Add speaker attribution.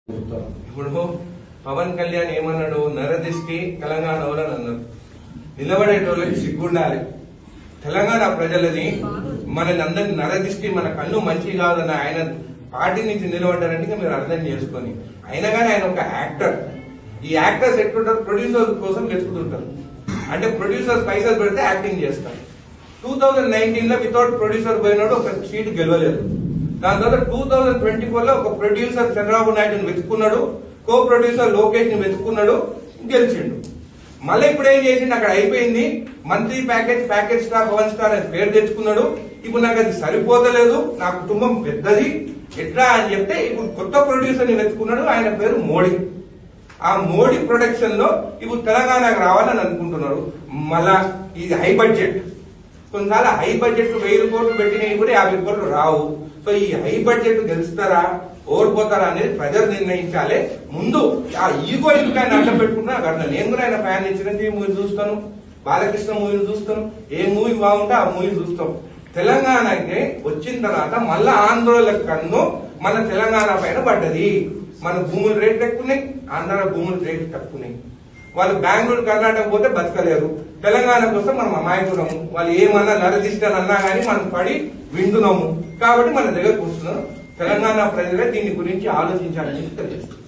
Speaker 1: ఇప్పుడు పవన్ కళ్యాణ్ ఏమన్నాడు, నరదిష్టి తెలంగాణ వాళ్ళని అన్నారు. నిలబడేటోళ్ళకి సిగ్గుండాలి. తెలంగాణ ప్రజలని మనని అందరినీ నరదిష్టి, మన కన్ను మంచి కాదన్న ఆయన పార్టీ నుంచి నిలబడ్డారంటే మీరు అర్థం చేసుకొని. అయినా కానీ ఆయన ఒక యాక్టర్. ఈ యాక్టర్స్ ఎట్లుంటారు, ప్రొడ్యూసర్ కోసం వెతుకుతుంటారు. అంటే ప్రొడ్యూసర్ పైసలు పెడితే యాక్టింగ్ చేస్తారు. 2019 లో వితౌట్ ప్రొడ్యూసర్ పోయినాడు, ఒక సీట్ గెలవలేదు. దాని తర్వాత 2024 లో ఒక ప్రొడ్యూసర్ చంద్రబాబు నాయుడుని వెతుకున్నాడు, కో ప్రొడ్యూసర్ లోకేష్ ని వెతుకున్నాడు, గెలిచిండు. మళ్ళీ ఇప్పుడు ఏం చేసిండు, అక్కడ అయిపోయింది. Monthly package star, Pawan star అని పేరు తెచ్చుకున్నాడు. ఇప్పుడు నాకు అది సరిపోతలేదు, నా కుటుంబం పెద్దది, ఎట్లా అని చెప్తే ఇప్పుడు కొత్త ప్రొడ్యూసర్ ని వెతుకున్నాడు. ఆయన పేరు మోడీ. ఆ మోడీ ప్రొడక్షన్ లో ఇప్పుడు తెలంగాణకు రావాలని అనుకుంటున్నారు. మళ్ళా ఇది హై బడ్జెట్. కొన్నిసార్లు హై బడ్జెట్ 1000 కోట్లు పెట్టినవి కూడా 50 కోట్లు రావు. సో ఈ హై బడ్జెట్ గెలుస్తారా ఓడిపోతారా అనేది ప్రజలు నిర్ణయించాలి. ముందు ఆ ఈగో ఇంకా అడ్డం పెట్టుకుంటున్నా అర్థం. నేను కూడా ఆయన ఫ్యాన్, చిరంజీవి మూవీ చూస్తాను, బాలకృష్ణ మూవీని చూస్తాను. ఏ మూవీ బాగుంటే ఆ మూవీ చూస్తాం. తెలంగాణకి వచ్చిన తర్వాత మళ్ళా ఆంధ్రోళ కన్ను మన తెలంగాణ పైన పడ్డది. మన భూముల రేట్లు ఎక్కున్నాయి, ఆంధ్ర భూముల రేట్లు తక్కున్నాయి. వాళ్ళు బెంగళూరు, కర్ణాటక పోతే బతకలేరు. తెలంగాణ కోసం మనం అమాయకున్నాము. వాళ్ళు ఏమన్నా నరదిష్టానన్నా కానీ మనం పడి వింటున్నాము. కాబట్టి మన దగ్గర కూర్చున్నాం. తెలంగాణ ప్రజలే దీని గురించి ఆలోచించాలని తెలియజేస్తారు.